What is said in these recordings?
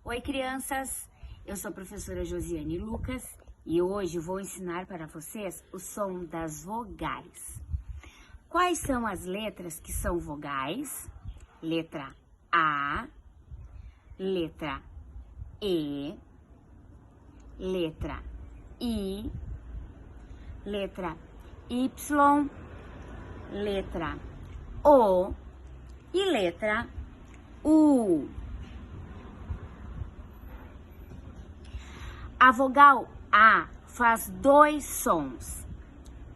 Oi, crianças! Eu sou a professora Josiane Lucas e hoje vou ensinar para vocês o som das vogais. Quais são as letras que são vogais? Letra A, letra E, letra I, letra Y, letra O e letra U. A vogal A faz dois sons,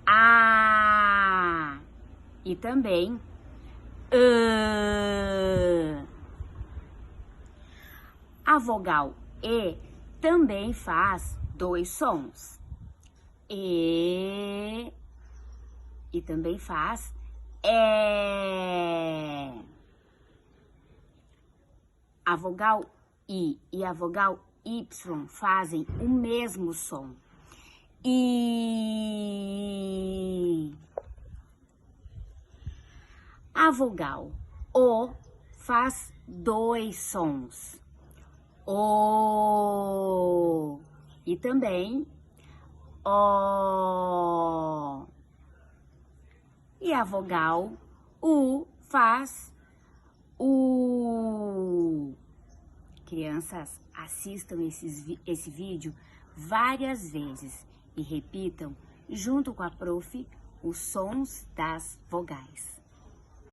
A e também A vogal E também faz dois sons, E também faz É. A vogal I e a vogal Y fazem o mesmo som. I. A vogal O faz dois sons. O. E também O. E a vogal U faz U. Crianças, assistam esse vídeo várias vezes e repitam, junto com a prof, os sons das vogais.